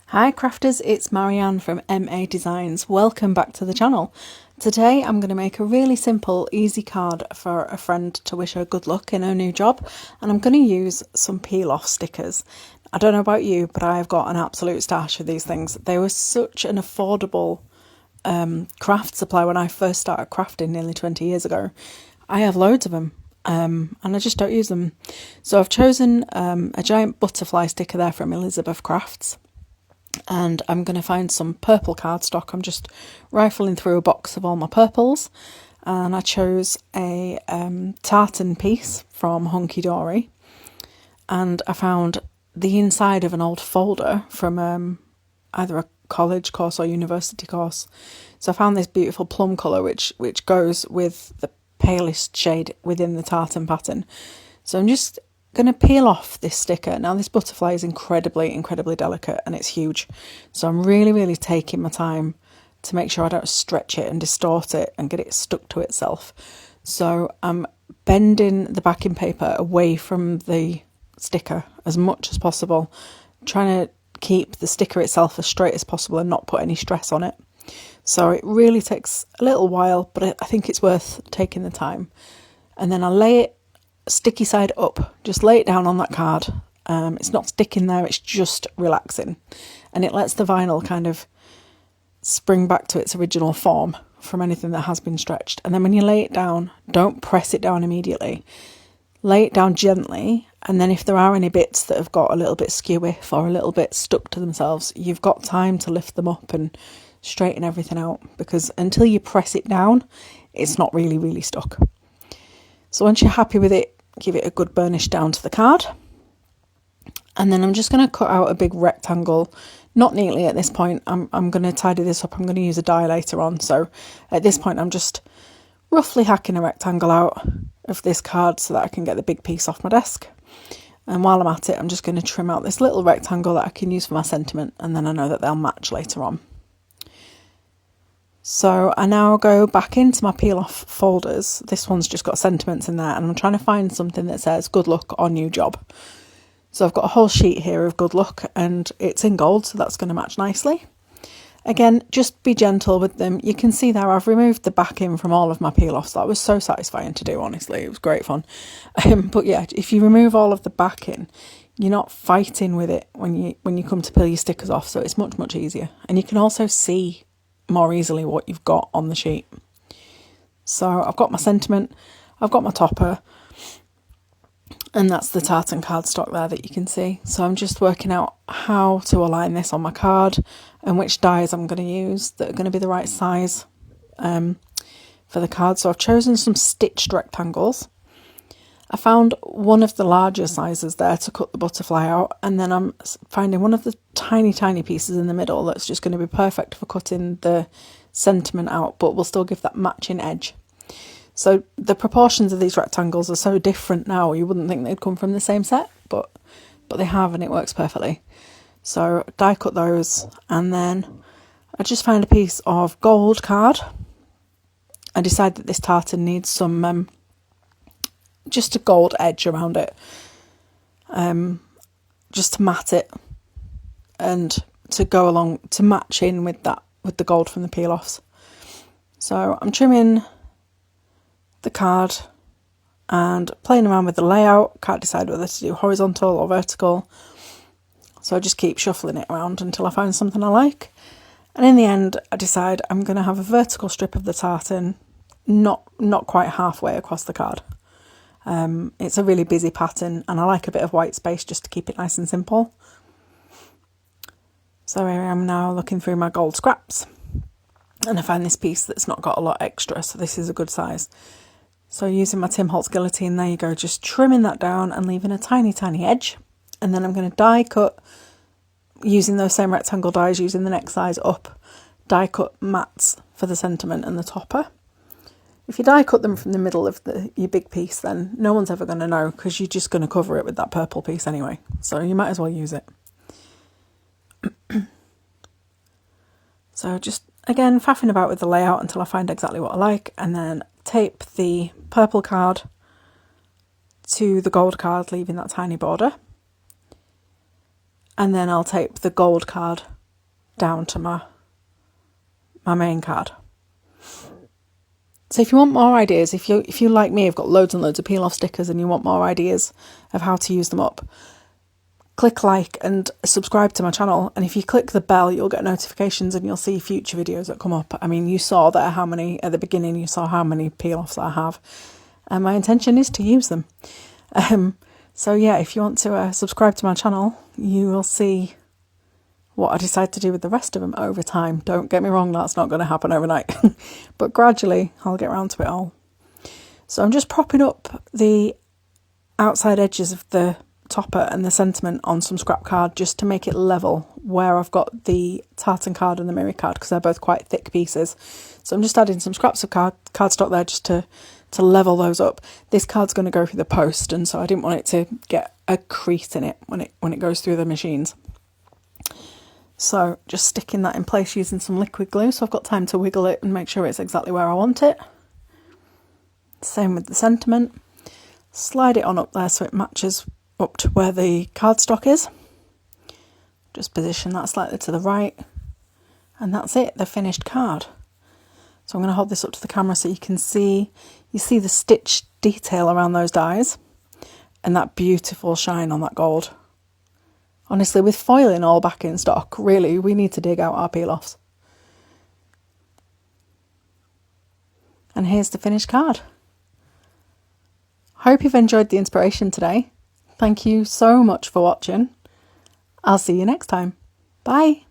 Hi crafters, it's Marianne from MA Designs. Welcome back to the channel. Today I'm going to make a really simple, easy card for a friend to wish her good luck in her new job, and I'm going to use some peel-off stickers. I don't know about you, but I've got an absolute stash of these things. They were such an affordable craft supply when I first started crafting nearly 20 years ago. I have loads of them. And I just don't use them. So I've chosen a giant butterfly sticker there from Elisabeth Crafts. And I'm going to find some purple cardstock. I'm just rifling through a box of all my purples, and I chose a tartan piece from Hunkydory, and I found the inside of an old folder from either a college course or university course. So I found this beautiful plum colour which goes with the palest shade within the tartan pattern. So I'm just going to peel off this sticker. Now this butterfly is incredibly delicate and it's huge, so I'm really taking my time to make sure I don't stretch it and distort it and get it stuck to itself. So I'm bending the backing paper away from the sticker as much as possible, trying to keep the sticker itself as straight as possible and not put any stress on it. So it really takes a little while, but I think it's worth taking the time. And then I lay it sticky side up, just lay it down on that card. It's not sticking there, it's just relaxing, and it lets the vinyl kind of spring back to its original form from anything that has been stretched. And then when you lay it down, don't press it down immediately, lay it down gently, and then if there are any bits that have got a little bit skewy or a little bit stuck to themselves, you've got time to lift them up and straighten everything out, because until you press it down, it's not really stuck. So once you're happy with it, give it a good burnish down to the card. And then I'm just going to cut out a big rectangle, not neatly at this point. I'm going to tidy this up. I'm going to use a die later on. So at this point, I'm just roughly hacking a rectangle out of this card so that I can get the big piece off my desk. And while I'm at it, I'm just going to trim out this little rectangle that I can use for my sentiment, and then I know that they'll match later on. So I now go back into my peel off folders. This one's just got sentiments in there, and I'm trying to find something that says good luck on new job. So I've got a whole sheet here of good luck, and it's in gold, so that's going to match nicely. Again, just be gentle with them. You can see there I've removed the backing from all of my peel offs. That was so satisfying to do, honestly. It was great fun. But yeah, if you remove all of the backing, you're not fighting with it when you come to peel your stickers off, so it's much easier. And you can also see more easily what you've got on the sheet. So I've got my sentiment, I've got my topper, and that's the tartan cardstock there that you can see. So I'm just working out how to align this on my card and which dies I'm going to use that are going to be the right size for the card. So I've chosen some stitched rectangles. I found one of the larger sizes there to cut the butterfly out, and then I'm finding one of the tiny pieces in the middle that's just going to be perfect for cutting the sentiment out, but will still give that matching edge. So the proportions of these rectangles are so different now, you wouldn't think they'd come from the same set, but they have, and it works perfectly. So die cut those, and then I just found a piece of gold card. I decided that this tartan needs some just a gold edge around it, just to mat it and to go along to match in with the gold from the peel offs. So I'm trimming the card and playing around with the layout. Can't decide whether to do horizontal or vertical, so I just keep shuffling it around until I find something I like. And in the end, I decide I'm going to have a vertical strip of the tartan, not quite halfway across the card. It's a really busy pattern, and I like a bit of white space just to keep it nice and simple. So here I am now looking through my gold scraps, and I find this piece that's not got a lot extra, so this is a good size. So using my Holtz guillotine, there you go, just trimming that down and leaving a tiny edge. And then I'm going to die cut using those same rectangle dies, using the next size up, die cut mats for the sentiment and the topper. If you die cut them from the middle of your big piece, then no one's ever going to know, because you're just going to cover it with that purple piece anyway. So you might as well use it. So just, again, faffing about with the layout until I find exactly what I like, and then tape the purple card to the gold card, leaving that tiny border. And then I'll tape the gold card down to my main card. So if you want more ideas, if you like me, have got loads and loads of peel off stickers and you want more ideas of how to use them up, click like and subscribe to my channel, and if you click the bell you'll get notifications and you'll see future videos that come up. I mean, you saw there how many at the beginning, you saw how many peel offs I have, and my intention is to use them. So yeah, if you want to subscribe to my channel, you will see what I decide to do with the rest of them over time. Don't get me wrong, that's not going to happen overnight, but gradually I'll get around to it all. So I'm just propping up the outside edges of the topper and the sentiment on some scrap card just to make it level where I've got the tartan card and the mirror card, because they're both quite thick pieces. So I'm just adding some scraps of cardstock there just to level those up. This card's going to go through the post, and so I didn't want it to get a crease in it when it goes through the machines. So just sticking that in place using some liquid glue, so I've got time to wiggle it and make sure it's exactly where I want it. Same with the sentiment. Slide it on up there so it matches up to where the cardstock is. Just position that slightly to the right, and that's it, the finished card. So I'm going to hold this up to the camera so you can see, you see the stitch detail around those dies and that beautiful shine on that gold. Honestly, with foiling all back in stock, really, we need to dig out our peel-offs. And here's the finished card. Hope you've enjoyed the inspiration today. Thank you so much for watching. I'll see you next time. Bye.